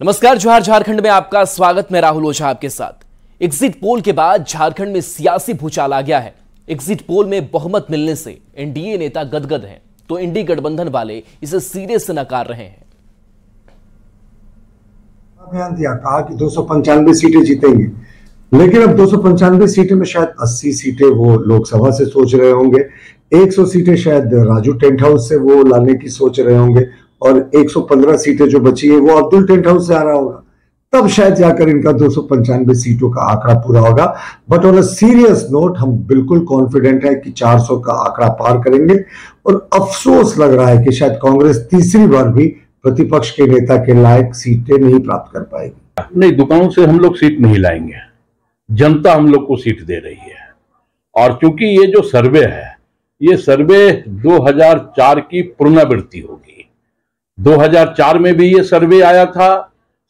नमस्कार, जोहार। झारखंड में आपका स्वागत। मैं राहुल ओझा आपके साथ। एग्जिट पोल के बाद झारखंड में सियासी भूचाल आ गया है। एग्जिट पोल में बहुमत मिलने से एनडीए नेता गदगद हैं, तो इंडी गठबंधन वाले इसे सिरे से नकार रहे हैं। बयान दिया, कहा कि 295 सीटें जीतेंगे, लेकिन अब 295 सीटें में शायद 80 सीटें वो लोकसभा से सोच रहे होंगे, 100 सीटें शायद राजू टेंट हाउस से वो लाने की सोच रहे होंगे और 115 सीटें जो बची है वो अब्दुल टेंट हाउस से आ रहा होगा। तब शायद जाकर इनका 295 सीटों का आंकड़ा पूरा होगा। But on a serious note, हम बिल्कुल कॉन्फिडेंट है कि 400 का आंकड़ा पार करेंगे। और अफसोस लग रहा है कि शायद कांग्रेस तीसरी बार भी प्रतिपक्ष के नेता के लायक सीटें नहीं प्राप्त कर पाएगी। नहीं, दुकानों से हम लोग सीट नहीं लाएंगे, जनता हम लोग को सीट दे रही है। और क्योंकि ये जो सर्वे है, ये सर्वे 2004 की पुनरावृत्ति होगी। 2004 में भी ये सर्वे आया था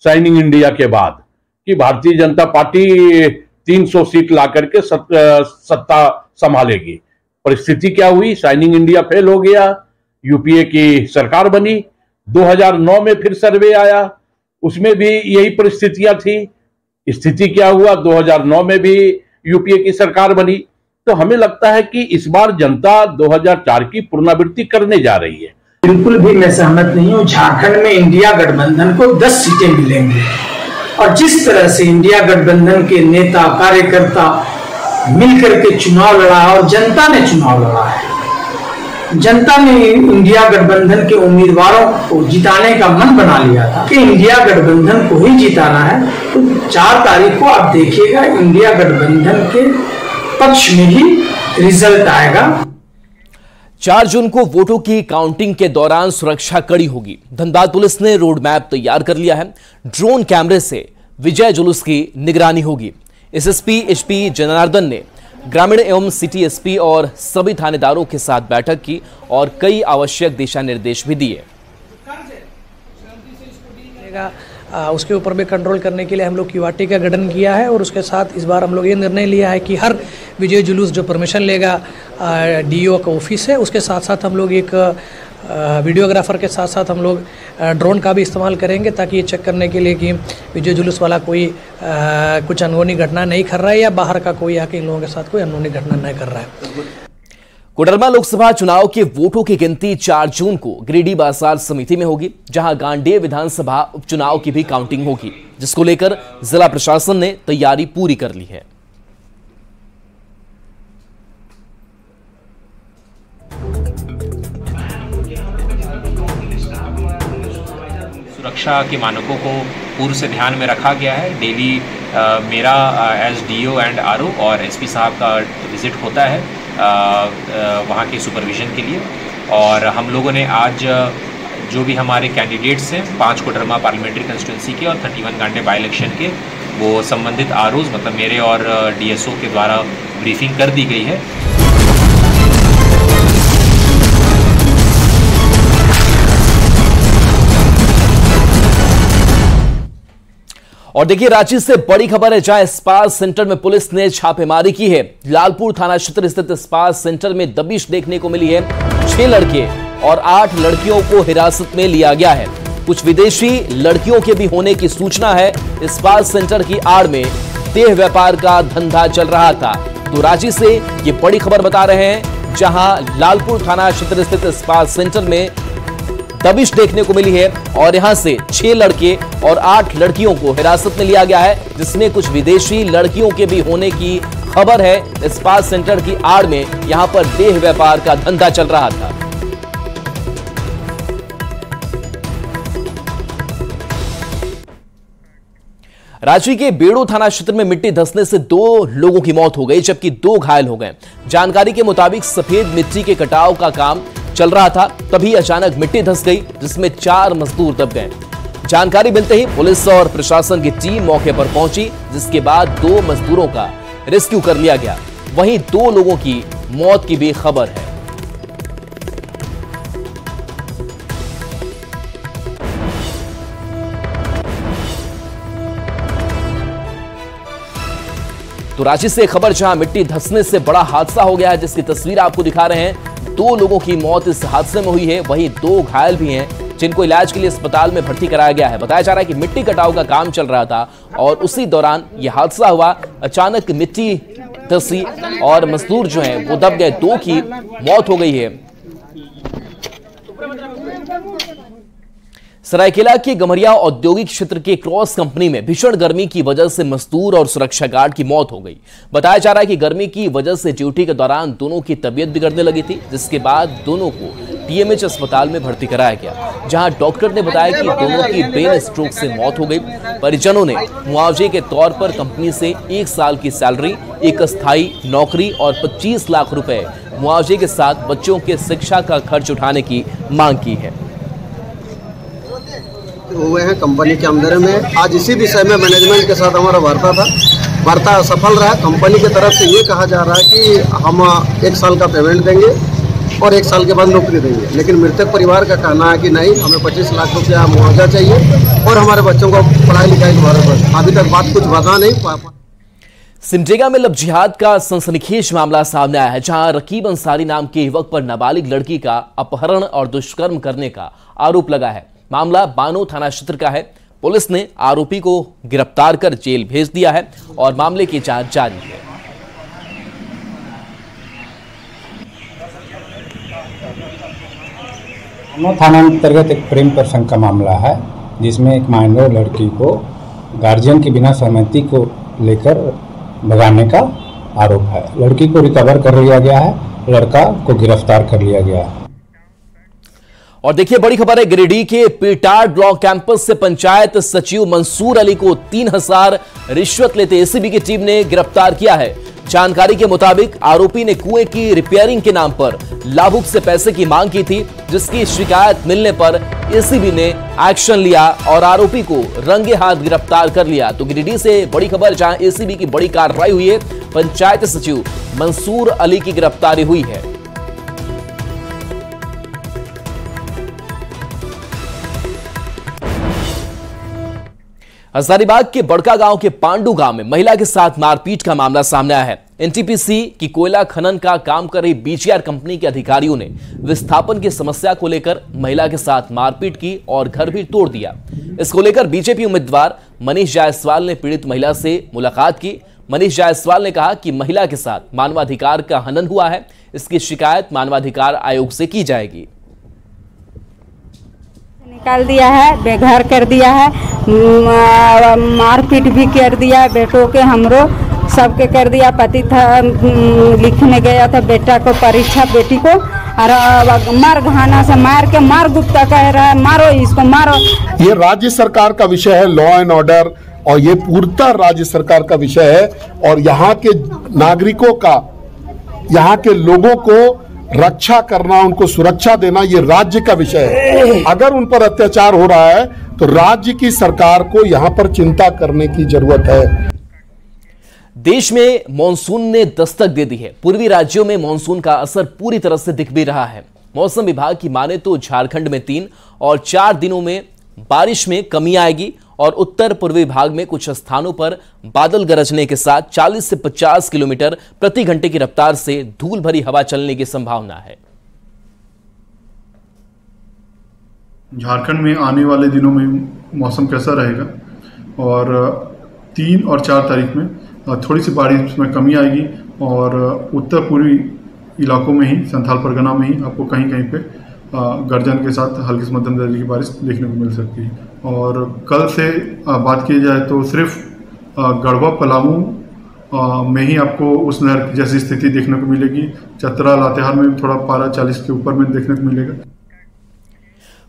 साइनिंग इंडिया के बाद कि भारतीय जनता पार्टी 300 सीट ला करके सत्ता संभालेगी। परिस्थिति क्या हुई? साइनिंग इंडिया फेल हो गया, यूपीए की सरकार बनी। 2009 में फिर सर्वे आया, उसमें भी यही परिस्थितियां थी। स्थिति क्या हुआ? 2009 में भी यूपीए की सरकार बनी। तो हमें लगता है कि इस बार जनता 2004 की पुनरावृत्ति करने जा रही है। बिल्कुल भी मैं सहमत नहीं हूँ। झारखंड में इंडिया गठबंधन को 10 सीटें मिलेंगी और जिस तरह से इंडिया गठबंधन के नेता कार्यकर्ता मिलकर के चुनाव लड़ा और जनता ने चुनाव लड़ा है, जनता ने इंडिया गठबंधन के उम्मीदवारों को जिताने का मन बना लिया था कि इंडिया गठबंधन को ही जिताना है। तो 4 तारीख को आप देखिएगा, इंडिया गठबंधन के पक्ष में ही रिजल्ट आएगा। 4 जून को वोटों की काउंटिंग के दौरान सुरक्षा कड़ी होगी। धनबाद पुलिस ने रोड मैप तैयार कर लिया है। ड्रोन कैमरे से विजय जुलूस की निगरानी होगी। एसएसपी एचपी जनार्दन ने ग्रामीण एवं सिटी एसपी और सभी थानेदारों के साथ बैठक की और कई आवश्यक दिशा निर्देश भी दिए। उसके ऊपर भी कंट्रोल करने के लिए हम लोग क्यूआरटी का गठन किया है और उसके साथ इस बार हम लोग ये निर्णय लिया है कि हर विजय जुलूस जो परमिशन लेगा डीओ का ऑफिस है, उसके साथ साथ हम लोग एक वीडियोग्राफर के साथ साथ हम लोग ड्रोन का भी इस्तेमाल करेंगे ताकि ये चेक करने के लिए कि विजय जुलूस वाला कोई कुछ अनहोनी घटना नहीं कर रहा है या बाहर का कोई आके इन लोगों के साथ कोई अनहोनी घटना नहीं कर रहा है। कोडरमा लोकसभा चुनाव के वोटों की गिनती 4 जून को गिरिडीह बाजार समिति में होगी, जहां गांडेय विधानसभा उपचुनाव की भी काउंटिंग होगी, जिसको लेकर जिला प्रशासन ने तैयारी पूरी कर ली है। सुरक्षा के मानकों को पूर्व से ध्यान में रखा गया है। डेली मेरा एज डीओ एंड आरओ और एसपी साहब का विजिट होता है वहाँ के सुपरविज़न के लिए। और हम लोगों ने आज जो भी हमारे कैंडिडेट्स हैं 5 कोडरमा पार्लियामेंट्री कंस्टिट्यूंसी के और 31 गांडे बाई इलेक्शन के, वो संबंधित आरओज मतलब मेरे और डीएसओ के द्वारा ब्रीफिंग कर दी गई है। और देखिए, रांची से बड़ी खबर है, जहां इस्पात सेंटर में पुलिस ने छापेमारी की है। लालपुर थाना क्षेत्र स्थित इस्पात सेंटर में दबिश देखने को मिली है। 6 लड़के और 8 लड़कियों को हिरासत में लिया गया है। कुछ विदेशी लड़कियों के भी होने की सूचना है। इस्पात सेंटर की आड़ में देह व्यापार का धंधा चल रहा था। तो रांची से ये बड़ी खबर बता रहे हैं, जहां लालपुर थाना क्षेत्र स्थित इस्पात सेंटर में दबिश देखने को मिली है और यहां से 6 लड़के और 8 लड़कियों को हिरासत में लिया गया है, जिसमें कुछ विदेशी लड़कियों के भी होने की खबर है। इस्पात सेंटर की आड़ में यहां पर देह व्यापार का धंधा चल रहा था। रांची के बेड़ो थाना क्षेत्र में मिट्टी धंसने से 2 लोगों की मौत हो गई, जबकि 2 घायल हो गए। जानकारी के मुताबिक सफेद मिट्टी के कटाव का काम चल रहा था, तभी अचानक मिट्टी धंस गई, जिसमें 4 मजदूर दब गए। जानकारी मिलते ही पुलिस और प्रशासन की टीम मौके पर पहुंची, जिसके बाद 2 मजदूरों का रेस्क्यू कर लिया गया। वहीं 2 लोगों की मौत की भी खबर है। तो रांची से खबर, जहां मिट्टी धंसने से बड़ा हादसा हो गया है, जिसकी तस्वीर आपको दिखा रहे हैं। 2 लोगों की मौत इस हादसे में हुई है, वहीं 2 घायल भी हैं। जिनको इलाज के लिए अस्पताल में भर्ती कराया गया है। बताया जा रहा है कि मिट्टी कटाव का काम चल रहा था और उसी दौरान यह हादसा हुआ। अचानक मिट्टी धंसी और मजदूर जो हैं वो दब गए। 2 की मौत हो गई है। सरायकेला के गम्हरिया औद्योगिक क्षेत्र के क्रॉस कंपनी में भीषण गर्मी की वजह से मजदूर और सुरक्षा गार्ड की मौत हो गई। बताया जा रहा है कि गर्मी की वजह से ड्यूटी के दौरान दोनों की तबीयत बिगड़ने लगी थी, जिसके बाद दोनों को टीएमएच अस्पताल में भर्ती कराया गया, जहां डॉक्टर ने बताया कि दोनों की ब्रेन स्ट्रोक से मौत हो गई। परिजनों ने मुआवजे के तौर पर कंपनी से 1 साल की सैलरी, एक अस्थायी नौकरी और 25 लाख रुपए मुआवजे के साथ बच्चों के शिक्षा का खर्च उठाने की मांग की है। हुए हैं कंपनी के अंदर में। आज इसी विषय में मैनेजमेंट के साथ हमारा वार्ता सफल रहा। कंपनी की तरफ से ये कहा जा रहा है कि हम 1 साल का पेमेंट देंगे और 1 साल के बाद नौकरी देंगे, लेकिन मृतक परिवार का कहना है कि नहीं, हमें 25 लाख रुपया मुआवजा चाहिए और हमारे बच्चों को पढ़ाई लिखाई के बारे में अभी तक बात कुछ बता नहीं। सिमडेगा में लव जिहाद का सनसनीखेज मामला सामने आया है, जहां रकीब अंसारी नाम के युवक पर नाबालिग लड़की का अपहरण और दुष्कर्म करने का आरोप लगा है। मामला बानो थाना क्षेत्र का है। पुलिस ने आरोपी को गिरफ्तार कर जेल भेज दिया है और मामले की जांच जारी है। बानो थाना अंतर्गत एक प्रेम प्रसंग का मामला है, जिसमें एक माइनर लड़की को गार्जियन की बिना सहमति को लेकर भगाने का आरोप है। लड़की को रिकवर कर लिया गया है, लड़का को गिरफ्तार कर लिया गया है। और देखिए बड़ी खबर है, गिरिडीह के पीटाड लॉ कैंपस से पंचायत सचिव मंसूर अली को 3000 रिश्वत लेते एसीबी की टीम ने गिरफ्तार किया है। जानकारी के मुताबिक आरोपी ने कुएं की रिपेयरिंग के नाम पर लाभुक से पैसे की मांग की थी, जिसकी शिकायत मिलने पर एसीबी ने एक्शन लिया और आरोपी को रंगे हाथ गिरफ्तार कर लिया। तो गिरिडीह से बड़ी खबर, जहां एसीबी की बड़ी कार्रवाई हुई है, पंचायत सचिव मंसूर अली की गिरफ्तारी हुई है। हजारीबाग के बड़का गांव के पांडू गांव में महिला के साथ मारपीट का मामला सामने आया है। एनटीपीसी की कोयला खनन का काम कर रही बीजीआर कंपनी के अधिकारियों ने विस्थापन की समस्या को लेकर महिला के साथ मारपीट की और घर भी तोड़ दिया। इसको लेकर बीजेपी उम्मीदवार मनीष जायसवाल ने पीड़ित महिला से मुलाकात की। मनीष जायसवाल ने कहा कि महिला के साथ मानवाधिकार का हनन हुआ है, इसकी शिकायत मानवाधिकार आयोग से की जाएगी। निकाल दिया है, बेघर कर दिया है, मारपीट भी कर दिया है, बेटों के हमरो सबके कर दिया। पति था लिखने गया था बेटा को परीक्षा, बेटी को, और मार घाना से मार के मार गुप्ता कह रहा है, मारो इसको मारो। ये राज्य सरकार का विषय है, लॉ एंड ऑर्डर, और ये पूर्णतः राज्य सरकार का विषय है। और यहाँ के नागरिकों का, यहाँ के लोगों को रक्षा करना, उनको सुरक्षा देना, ये राज्य का विषय है। अगर उन पर अत्याचार हो रहा है तो राज्य की सरकार को यहाँ पर चिंता करने की जरूरत है। देश में मॉनसून ने दस्तक दे दी है। पूर्वी राज्यों में मॉनसून का असर पूरी तरह से दिख भी रहा है। मौसम विभाग की माने तो झारखंड में 3 और 4 दिनों में बारिश में कमी आएगी और उत्तर पूर्वी भाग में कुछ स्थानों पर बादल गरजने के साथ 40 से 50 किलोमीटर प्रति घंटे की रफ्तार से धूल भरी हवा चलने की संभावना है। झारखंड में आने वाले दिनों में मौसम कैसा रहेगा, और 3 और 4 तारीख में थोड़ी सी बारिश में कमी आएगी और उत्तर पूर्वी इलाकों में ही, संथाल परगना में ही आपको कहीं कहीं पे गर्जन के साथ हल्की से मध्यम दर्जे की बारिश देखने को मिल सकती है। और कल से बात की जाए तो सिर्फ गढ़वा पलामू में ही आपको उस लहर जैसी स्थिति देखने को मिलेगी। चतरा लातेहार में थोड़ा पारा 40 के ऊपर में देखने को मिलेगा।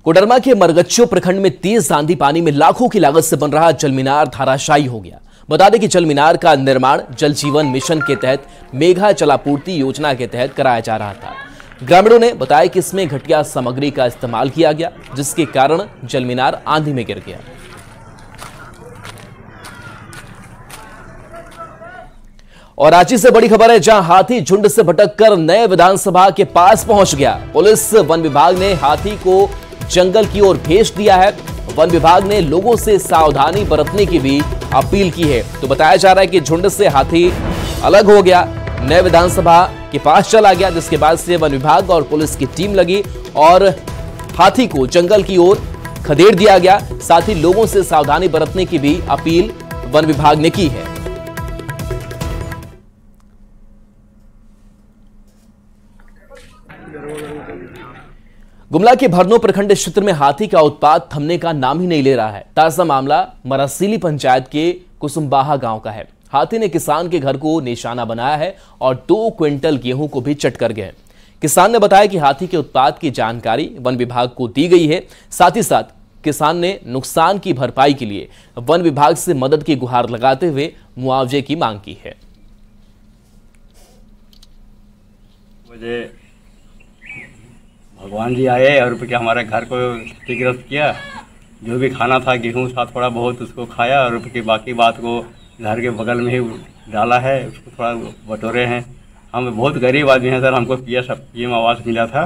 कोडरमा के मरगच्चो प्रखंड में तेज आंधी पानी में लाखों की लागत से बन रहा जल मीनार धराशायी हो गया। बता दें कि जल मीनार का निर्माण जल जीवन मिशन के तहत मेघा जलापूर्ति योजना के तहत कराया जा रहा था। ग्रामीणों ने बताया कि इसमें घटिया सामग्री का इस्तेमाल किया गया, जिसके कारण जल मीनार आंधी में गिर गया। और रांची से बड़ी खबर है, जहां हाथी झुंड से भटककर नए विधानसभा के पास पहुंच गया। पुलिस वन विभाग ने हाथी को जंगल की ओर भेज दिया है। वन विभाग ने लोगों से सावधानी बरतने की भी अपील की है। तो बताया जा रहा है कि झुंड से हाथी अलग हो गया, नए विधानसभा के पास चला गया, जिसके बाद से वन विभाग और पुलिस की टीम लगी और हाथी को जंगल की ओर खदेड़ दिया गया। साथ ही लोगों से सावधानी बरतने की भी अपील वन विभाग ने की है। गुमला के भरनो प्रखंड क्षेत्र में हाथी का उत्पात थमने का नाम ही नहीं ले रहा है। ताजा मामला मरासीली पंचायत के कुसुम्बाहा गांव का है। हाथी ने किसान के घर को निशाना बनाया है और 2 क्विंटल गेहूं को भी चट कर गए। किसान ने बताया कि हाथी के उत्पात की जानकारी वन विभाग को दी गई है। साथ ही साथ किसान ने नुकसान की भरपाई के लिए वन विभाग से मदद की गुहार लगाते हुए मुआवजे की मांग की है। मुझे भगवान जी आए और क्या हमारे घर को क्षतिग्रस्त किया। जो भी खाना था गेहूं था थोड़ा बहुत उसको खाया और की बाकी बात को घर के बगल में ही डाला है, उसको थोड़ा बटोरे हैं। हम बहुत गरीब आदमी हैं सर, हमको पीएम आवास मिला था,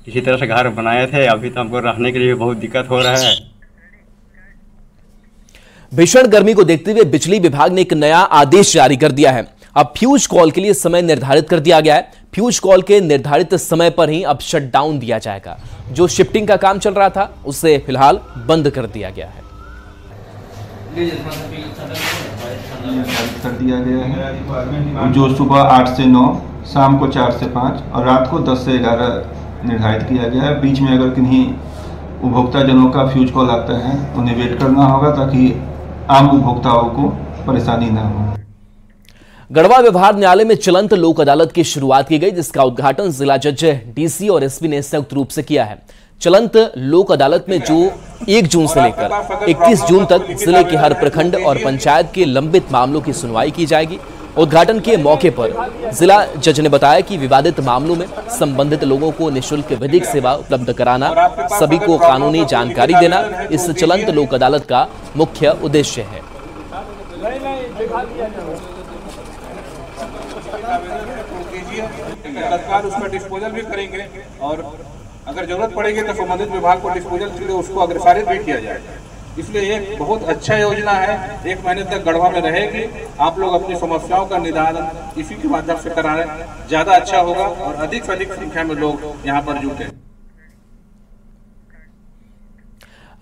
इसी तरह से घर बनाए थे। अभी तो हमको रहने के लिए बहुत दिक्कत हो रहा है। भीषण गर्मी को देखते हुए बिजली विभाग ने एक नया आदेश जारी कर दिया है। अब फ्यूज कॉल के लिए समय निर्धारित कर दिया गया है। फ्यूज कॉल के निर्धारित समय पर ही अब शटडाउन दिया जाएगा। जो शिफ्टिंग का काम चल रहा था उसे फिलहाल बंद कर दिया गया है। कर दिया गया है जो सुबह 8 से 9, शाम को 4 से 5 और रात को 10 से 11 निर्धारित किया गया है। बीच में अगर किन्हीं उपभोक्ता जनों का फ्यूज कॉल आता है उन्हें वेट करना होगा ताकि आम उपभोक्ताओं को परेशानी न हो। गढ़वा व्यवहार न्यायालय में चलंत लोक अदालत की शुरुआत की गई, जिसका उद्घाटन जिला जज, डीसी और एसपी ने संयुक्त रूप से किया है। चलंत लोक अदालत में जो 1 जून से लेकर 21 जून तक जिले के हर प्रखंड और पंचायत के लंबित मामलों की सुनवाई की जाएगी। उद्घाटन के मौके पर जिला जज ने बताया कि विवादित मामलों में संबंधित लोगों को निःशुल्क विधिक सेवा उपलब्ध कराना, सभी को कानूनी जानकारी देना इस चलंत लोक अदालत का मुख्य उद्देश्य है। तत्काल उसका डिस्पोजल भी करेंगे और अगर जरूरत पड़ेगी तो संबंधित विभाग को डिस्पोजल के लिए उसको अग्रसारित भी किया जाएगा। इसलिए एक बहुत अच्छा योजना है, 1 महीने तक गढ़वा में रहेगी। आप लोग अपनी समस्याओं का निदान इसी के माध्यम से करा रहे हैं, ज्यादा अच्छा होगा और अधिक से अधिक संख्या में लोग यहाँ पर जुटे।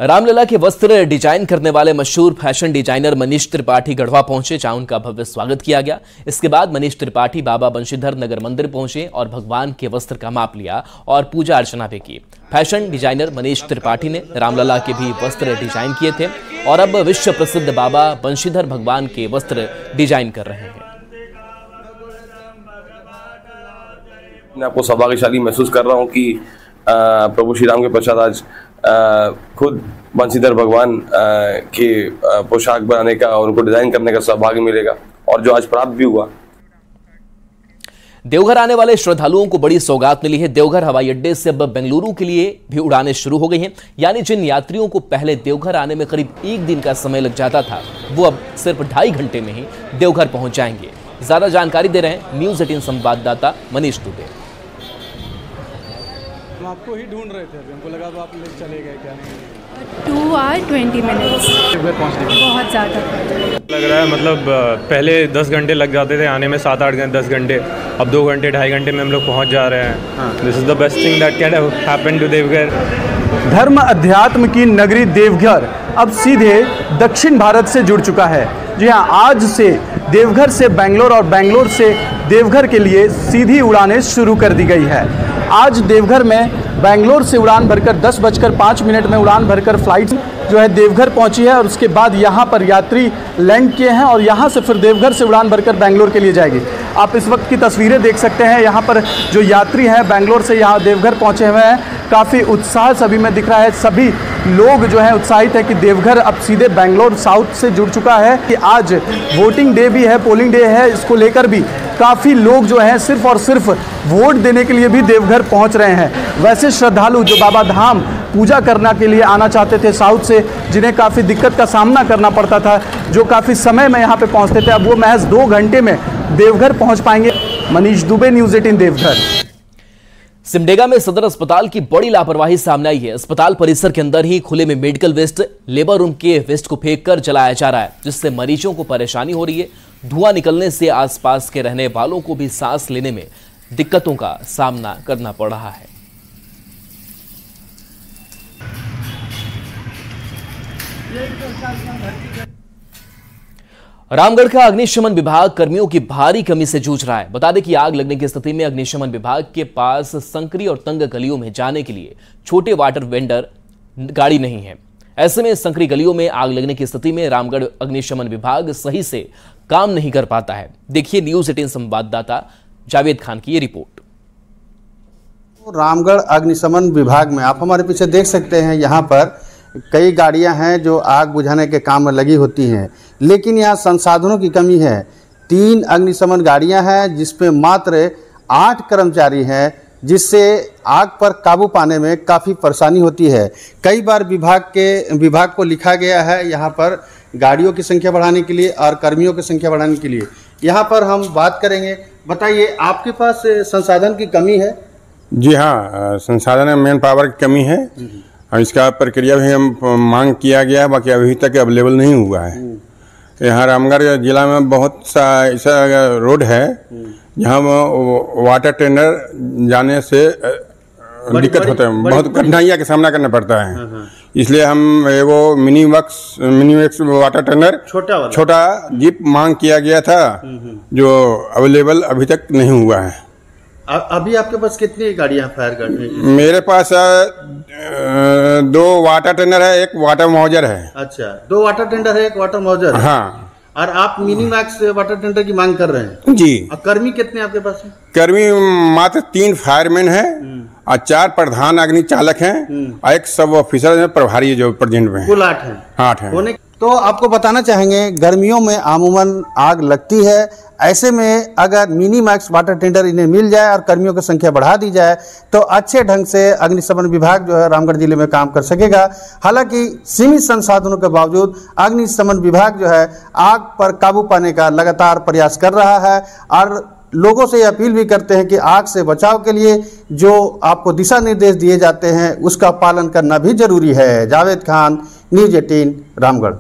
रामलला के वस्त्र डिजाइन करने वाले मशहूर फैशन डिजाइनर मनीष त्रिपाठी गढ़वा पहुंचे, जहां उनका भव्य स्वागत किया गया। इसके बाद मनीष त्रिपाठी बाबा बंशीधर नगर मंदिर पहुंचे और भगवान के वस्त्र का माप लिया और पूजा अर्चना भी की। फैशन डिजाइनर मनीष त्रिपाठी ने रामलला के भी वस्त्र डिजाइन किए थे और अब विश्व प्रसिद्ध बाबा बंशीधर भगवान के वस्त्र डिजाइन कर रहे हैं। मैं आपको सौभाग्यशाली महसूस कर रहा हूँ कि प्रभु श्री राम के पश्चात आज खुद बंशीधर भगवान के पोशाक बनाने का और उनको डिजाइन करने का सौभाग्य मिलेगा और जो आज प्राप्त भी हुआ। देवघर आने वाले श्रद्धालुओं को बड़ी सौगात मिली है। देवघर हवाई अड्डे से अब बेंगलुरु के लिए भी उड़ानें शुरू हो गई हैं। यानी जिन यात्रियों को पहले देवघर आने में करीब 1 दिन का समय लग जाता था, वो अब सिर्फ 2.5 घंटे में ही देवघर पहुंच जाएंगे। ज्यादा जानकारी दे रहे हैं न्यूज 18 संवाददाता मनीष दुबे। हम आपको ही ढूंढ रहे थे, हमको लगा तो आप लोग चले गए क्या? 2 hours 20 minutes बहुत ज़्यादा लग रहा है। मतलब पहले 10 घंटे लग जाते थे आने में, 7-8 घंटे 10 घंटे, अब 2 घंटे 2.5 घंटे में हम लोग पहुंच जा रहे हैं। This is the best thing that can happen to Deoghar. धर्म अध्यात्म की नगरी देवघर अब सीधे दक्षिण भारत से जुड़ चुका है। जी हाँ, आज से देवघर से बेंगलोर और बेंगलोर से देवघर के लिए सीधी उड़ानें शुरू कर दी गई है। आज देवघर में बेंगलोर से उड़ान भरकर 10:05 में उड़ान भरकर फ्लाइट जो है देवघर पहुंची है और उसके बाद यहां पर यात्री लैंड किए हैं और यहां से फिर देवघर से उड़ान भरकर बेंगलोर के लिए जाएगी। आप इस वक्त की तस्वीरें देख सकते हैं। यहां पर जो यात्री हैं बेंगलोर से यहां देवघर पहुंचे हुए हैं। काफ़ी उत्साह सभी में दिख रहा है। सभी लोग जो है उत्साहित है कि देवघर अब सीधे बेंगलोर साउथ से जुड़ चुका है। कि आज वोटिंग डे भी है, पोलिंग डे है, इसको लेकर भी काफ़ी लोग जो हैं सिर्फ और सिर्फ वोट देने के लिए भी देवघर पहुंच रहे हैं। वैसे श्रद्धालु जो बाबा धाम पूजा करने के लिए आना चाहते थे साउथ से, जिन्हें काफ़ी दिक्कत का सामना करना पड़ता था, जो काफ़ी समय में यहाँ पे पहुँचते थे, अब वो महज 2 घंटे में देवघर पहुँच पाएंगे। मनीष दुबे, न्यूज़ 18 देवघर। सिमडेगा में सदर अस्पताल की बड़ी लापरवाही सामने आई है। अस्पताल परिसर के अंदर ही खुले में मेडिकल वेस्ट, लेबर रूम के वेस्ट को फेंककर जलाया जा रहा है, जिससे मरीजों को परेशानी हो रही है। धुआं निकलने से आसपास के रहने वालों को भी सांस लेने में दिक्कतों का सामना करना पड़ रहा है। रामगढ़ का अग्निशमन विभाग कर्मियों की भारी कमी से जूझ रहा है। बता दें कि आग लगने की स्थिति में अग्निशमन विभाग के पास संकरी और तंग गलियों में जाने के लिए छोटे वाटर वेंडर गाड़ी नहीं है। ऐसे में संकरी गलियों में आग लगने की स्थिति में रामगढ़ अग्निशमन विभाग सही से काम नहीं कर पाता है। देखिए न्यूज 18 संवाददाता जावेद खान की ये रिपोर्ट। रामगढ़ अग्निशमन विभाग में आप हमारे पीछे देख सकते हैं, यहाँ पर कई गाड़ियां हैं जो आग बुझाने के काम में लगी होती हैं, लेकिन यहाँ संसाधनों की कमी है। 3 अग्निशमन गाड़ियां हैं जिसमें मात्र 8 कर्मचारी हैं, जिससे आग पर काबू पाने में काफ़ी परेशानी होती है। कई बार विभाग को लिखा गया है यहाँ पर गाड़ियों की संख्या बढ़ाने के लिए और कर्मियों की संख्या बढ़ाने के लिए। यहाँ पर हम बात करेंगे। बताइए, आपके पास संसाधन की कमी है? जी हाँ, संसाधन में मैन पावर की कमी है और इसका प्रक्रिया भी हम मांग किया गया है, बाकी अभी तक अवेलेबल नहीं हुआ है। यहाँ रामगढ़ जिला में बहुत सा ऐसा रोड है जहाँ वाटर टेंडर जाने से दिक्कत होता है, बहुत कठिनाइयों का सामना करना पड़ता है। इसलिए हम वो मिनी वैक्स वाटर टेंडर छोटा जीप मांग किया गया था, जो अवेलेबल अभी तक नहीं हुआ है। अभी आपके पास कितनी गाड़ियां फायर गाड़ी? मेरे पास 2 वाटर टेंडर है, 1 वाटर मौजर है। अच्छा, 2 वाटर टेंडर है, 1 वाटर मौजर है। हाँ। और आप मिनी मैक्स वाटर टेंडर की मांग कर रहे हैं? जी। और कर्मी कितने आपके पास हैं? कर्मी मात्र 3 फायरमैन हैं और 4 प्रधान अग्नि चालक हैं और 1 सब ऑफिसर है प्रभारी जो प्रेजेंट में। कुल 8 हैं। 8 हैं। तो आपको बताना चाहेंगे, गर्मियों में अमूमन आग लगती है। ऐसे में अगर मिनी मैक्स वाटर टेंडर इन्हें मिल जाए और कर्मियों की संख्या बढ़ा दी जाए तो अच्छे ढंग से अग्निशमन विभाग जो है रामगढ़ जिले में काम कर सकेगा। हालांकि सीमित संसाधनों के बावजूद अग्निशमन विभाग जो है आग पर काबू पाने का लगातार प्रयास कर रहा है और लोगों से अपील भी करते हैं कि आग से बचाव के लिए जो आपको दिशा निर्देश दिए जाते हैं उसका पालन करना भी जरूरी है। जावेद खान, न्यूज 18 रामगढ़।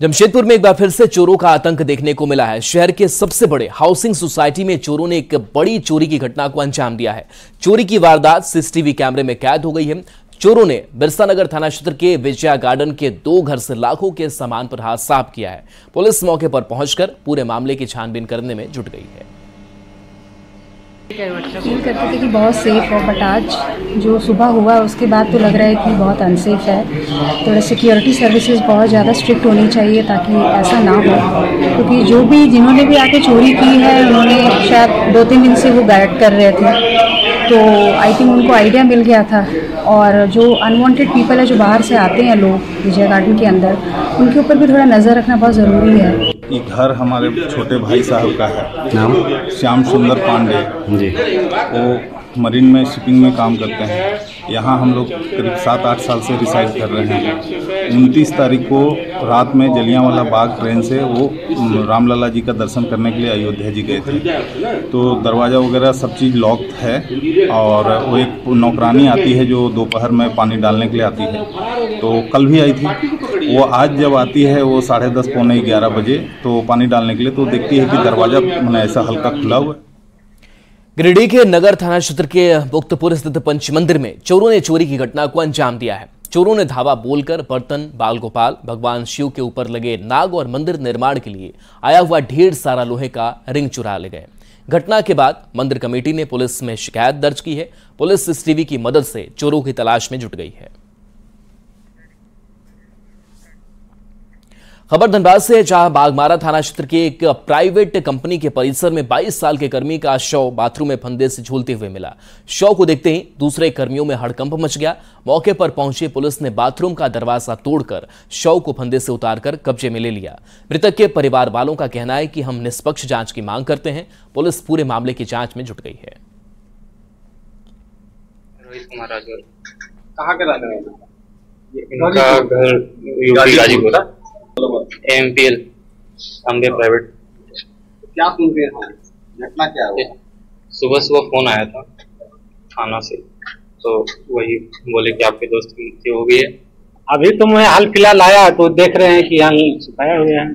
जमशेदपुर में एक बार फिर से चोरों का आतंक देखने को मिला है। शहर के सबसे बड़े हाउसिंग सोसाइटी में चोरों ने एक बड़ी चोरी की घटना को अंजाम दिया है। चोरी की वारदात सीसीटीवी कैमरे में कैद हो गई है। चोरों ने बिरसा नगर थाना क्षेत्र के विजया गार्डन के 2 घर से लाखों के सामान पर हाथ साफ किया है। पुलिस मौके पर पहुंचकर पूरे मामले की छानबीन करने में जुट गई है। फील करते थे कि बहुत सेफ है, बट आज जो सुबह हुआ उसके बाद तो लग रहा है कि बहुत अनसेफ है। थोड़ा सिक्योरिटी सर्विसेज बहुत ज़्यादा स्ट्रिक्ट होनी चाहिए ताकि ऐसा ना हो, क्योंकि जिन्होंने भी आके चोरी की है उन्होंने शायद 2-3 दिन से वो गाइड कर रहे थे, तो आई थिंक उनको आइडिया मिल गया था। और जो अनवांटेड पीपल है, जो बाहर से आते हैं लोग विजय गार्डन के अंदर, उनके ऊपर भी थोड़ा नज़र रखना बहुत ज़रूरी है। ये घर हमारे छोटे भाई साहब का है, नाम श्याम सुंदर पांडे जी। वो मरीन में शिपिंग में काम करते हैं। यहाँ हम लोग करीब 7-8 साल से रिसाइड कर रहे हैं। 29 तारीख को रात में जलियांवाला बाग ट्रेन से वो रामलला जी का दर्शन करने के लिए अयोध्या जी गए थे। तो दरवाज़ा वगैरह सब चीज़ लॉक है और वो एक नौकरानी आती है जो दोपहर में पानी डालने के लिए आती है। तो कल भी आई थी वो, आज जब आती है वो 10:30 पौने 11 बजे तो पानी डालने के लिए, तो देखती है कि दरवाज़ा ऐसा हल्का खुला हुआ है। गिरिडीह के नगर थाना क्षेत्र के मुक्तपुर स्थित पंच मंदिर में चोरों ने चोरी की घटना को अंजाम दिया है। चोरों ने धावा बोलकर बर्तन, बाल गोपाल, भगवान शिव के ऊपर लगे नाग और मंदिर निर्माण के लिए आया हुआ ढेर सारा लोहे का रिंग चुरा ले गए। घटना के बाद मंदिर कमेटी ने पुलिस में शिकायत दर्ज की है। पुलिस सीसीटीवी की मदद से चोरों की तलाश में जुट गई है। खबर धनबाद से, जहां बागमारा थाना क्षेत्र के एक प्राइवेट कंपनी के परिसर में 22 साल के कर्मी का शव बाथरूम में फंदे से झूलते हुए मिला। शव को देखते ही दूसरे कर्मियों में हड़कंप मच गया। मौके पर पहुंची पुलिस ने बाथरूम का दरवाजा तोड़कर शव को फंदे से उतारकर कब्जे में ले लिया। मृतक के परिवार वालों का कहना है कि हम निष्पक्ष जांच की मांग करते हैं। पुलिस पूरे मामले की जांच में जुट गई है। रोहित कुमार राजौर, कहाँ के रहने वाले? घर UP Ghazipur, MPL Ambe private. क्या सुन रहे हैं? घटना क्या हुआ? सुबह फोन आया था थाना से, तो वही बोले कि आपके दोस्त की मृत्यु हो गई है। अभी तो मैं हाल फिलहाल आया तो देख रहे हैं कि यहाँ छुपाए हुए हैं।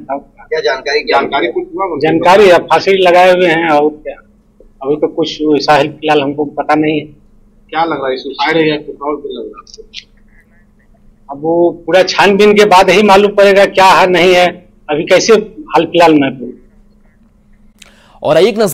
क्या जानकारी कुछ हुआ? जानकारी फांसी लगाए हुए हैं और क्या, अभी तो कुछ ऐसा हाल फिलहाल हमको पता नहीं है। क्या लग रहा है, सुसाइड है या कुछ और लग रहा है? अब वो पूरा छानबीन के बाद ही मालूम पड़ेगा क्या है नहीं है, अभी कैसे हाल फिलहाल में। और एक नजर